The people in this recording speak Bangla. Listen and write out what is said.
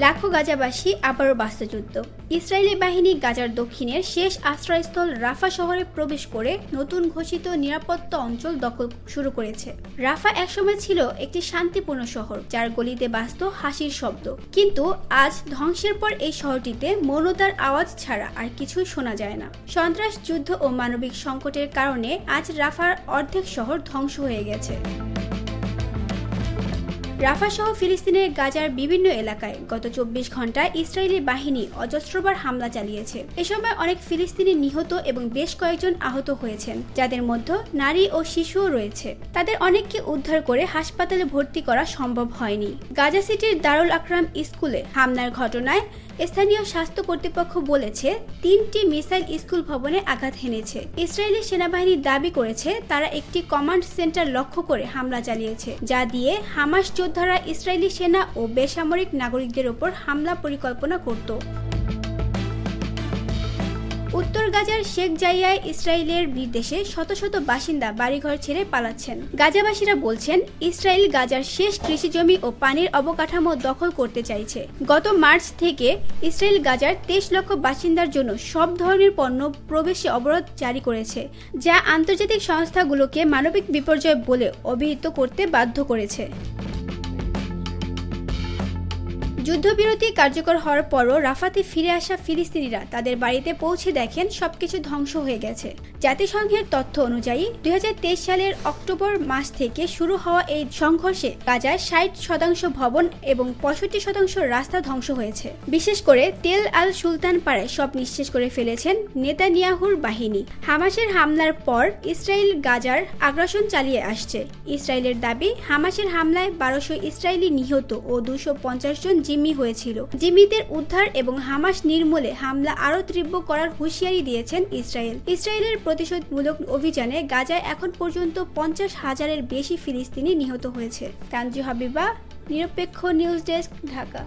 লাখো গাজাবাসী আবারও বাস্তুযুদ্ধ। ইসরায়েলি বাহিনী গাজার দক্ষিণের শেষ আশ্রয়স্থল রাফা শহরে প্রবেশ করে নতুন ঘোষিত নিরাপত্তা অঞ্চল দখল শুরু করেছে। রাফা একসময় ছিল একটি শান্তিপূর্ণ শহর, যার গলিতে বাজত হাসির শব্দ। কিন্তু আজ ধ্বংসের পর এই শহরটিতে মৌনতার আওয়াজ ছাড়া আর কিছুই শোনা যায় না। সন্ত্রাস, যুদ্ধ ও মানবিক সংকটের কারণে আজ রাফার অর্ধেক শহর ধ্বংস হয়ে গেছে। রাফা সহ ফিলিস্তিনের গাজার বিভিন্ন এলাকায় গত 24 ঘন্টায় ইসরায়েলি বাহিনী অজস্রবার হামলা চালিয়েছে। এ সময় অনেক ফিলিস্তিনি নিহত এবং বেশ কয়েকজন আহত হয়েছেন, যাদের মধ্যে নারী ও শিশুও রয়েছে। তাদের অনেককে উদ্ধার করে হাসপাতালে ভর্তি করা সম্ভব হয়নি। গাজা সিটির দারুল আকরাম স্কুলে হামলার ঘটনায় স্থানীয় স্বাস্থ্য কর্তৃপক্ষ বলেছে 3টি মিসাইল স্কুল ভবনে আঘাত হেনেছে। ইসরায়েলি সেনাবাহিনী দাবি করেছে তারা একটি কমান্ড সেন্টার লক্ষ্য করে হামলা চালিয়েছে, যা দিয়ে হামাস যোদ্ধারা ইসরায়েলি সেনা ও বেসামরিক নাগরিকদের ওপর হামলা পরিকল্পনা করত। উত্তর গাজার শেখ জাইয়ায় ইসরায়েলের নির্দেশে শত শত বাসিন্দা বাড়িঘর ছেড়ে পালাচ্ছেন। গাজাবাসীরা বলছেন ইসরায়েল গাজার শেষ কৃষিজমি ও পানির অবকাঠামো দখল করতে চাইছে। গত মার্চ থেকে ইসরায়েল গাজার 23 লক্ষ বাসিন্দার জন্য সব ধরনের পণ্য প্রবেশে অবরোধ জারি করেছে, যা আন্তর্জাতিক সংস্থাগুলোকে মানবিক বিপর্যয় বলে অভিহিত করতে বাধ্য করেছে। যুদ্ধবিরতি কার্যকর হওয়ার পরও রাফাতে ফিরে আসা ফিলিস্তিনিরা তাদের বাড়িতে পৌঁছে দেখেন সবকিছু ধ্বংস হয়ে গেছে। জাতিসংঘের তথ্য অনুযায়ী 2023 সালের অক্টোবর মাস থেকে শুরু হওয়া এই সংঘর্ষে গাজায় 60% ভবন এবং 65% রাস্তা ধ্বংস হয়েছে। বিশেষ করে তেল আল সুলতান পাড়ায় সব নিঃশেষ করে ফেলেছেন নেতানিয়াহুর বাহিনী। হামাসের হামলার পর ইসরায়েল গাজার আগ্রাসন চালিয়ে আসছে। ইসরায়েলের দাবি, হামাসের হামলায় 1200 ইসরায়েলি নিহত ও 250 জন জিম্মি হয়েছিল। জিম্মিদের উদ্ধার এবং হামাস নির্মূলে হামলা আরও তীব্র করার হুঁশিয়ারি দিয়েছেন ইসরায়েল। ইসরায়েলের প্রতিশোধমূলক অভিযানে গাজায় এখন পর্যন্ত 50,000-এর বেশি ফিলিস্তিনি নিহত হয়েছে। তানজু হাবিবা, নিরপেক্ষ নিউজ ডেস্ক, ঢাকা।